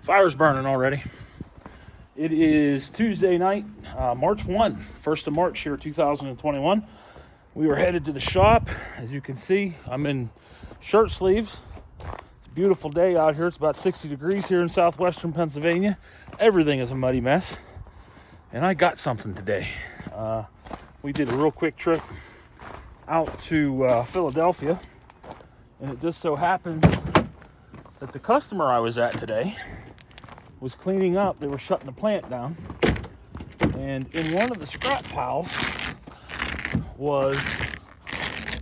Fire's burning already. It is Tuesday night, March 1st of March here, 2021. We were headed to the shop. As you can see, I'm in shirt sleeves. It's a beautiful day out here. It's about 60 degrees here in southwestern Pennsylvania. Everything is a muddy mess. And I got something today. We did a real quick trip out to Philadelphia. And it just so happened that the customer I was at today was cleaning up. They were shutting the plant down. And in one of the scrap piles was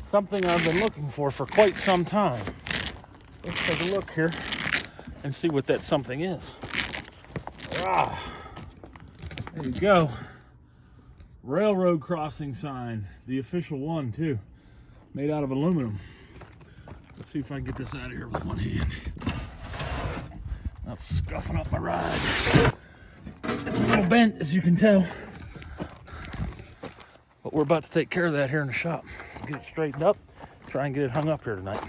something I've been looking for quite some time. Let's take a look here and see what that something is. Ah, there you go. Railroad crossing sign, the official one too, made out of aluminum. Let's see if I can get this out of here with one hand. Not scuffing up my ride. It's a little bent, as you can tell. But we're about to take care of that here in the shop. Get it straightened up, try and get it hung up here tonight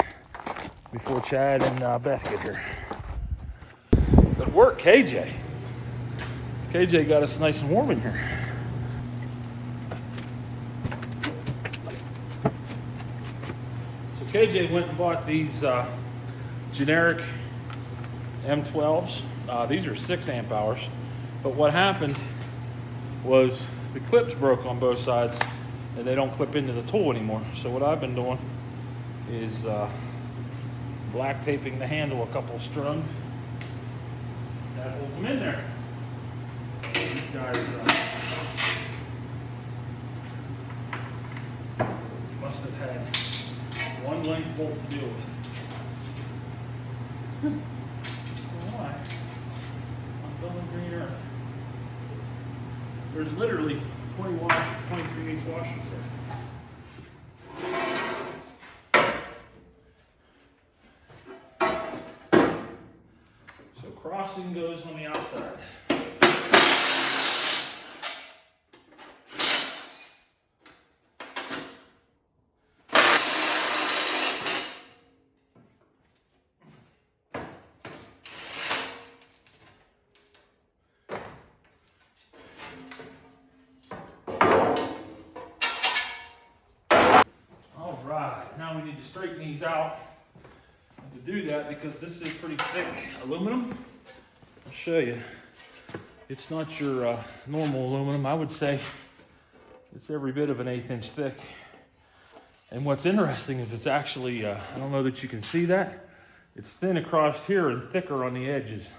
before Chad and Beth get here. Good work, KJ. KJ got us nice and warm in here. So KJ went and bought these generic M12s. These are 6 amp hours. But what happened was the clips broke on both sides and they don't clip into the tool anymore. So what I've been doing is black taping the handle a couple of strings. That holds them in there. These guys must have had one length bolt to deal with. Why? I'm building green earth. There's literally 20 washers, 23/8 washers there. So crossing goes on the outside. Now we need to straighten these out. And to do that, because this is pretty thick aluminum, I'll show you. It's not your normal aluminum. I would say it's every bit of an 1/8 inch thick. And what's interesting is it's actually, I don't know that you can see that, it's thin across here and thicker on the edges.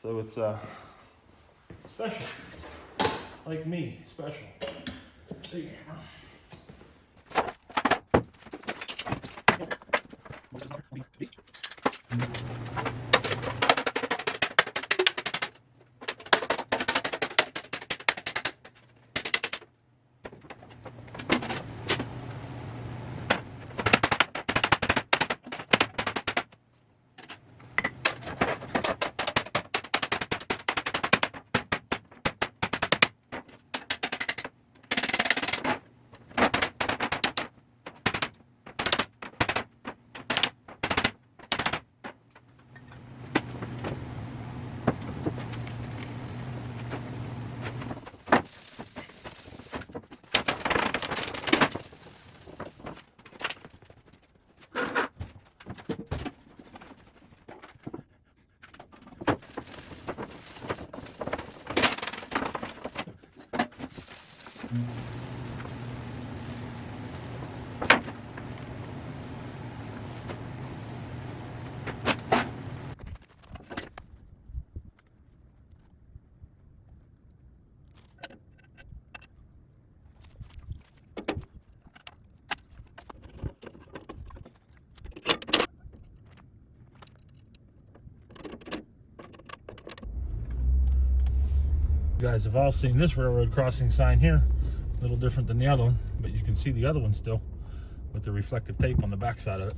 So it's special, like me, special. Big hammer. You guys have all seen this railroad crossing sign here. A little different than the other one, but you can see the other one still with the reflective tape on the back side of it.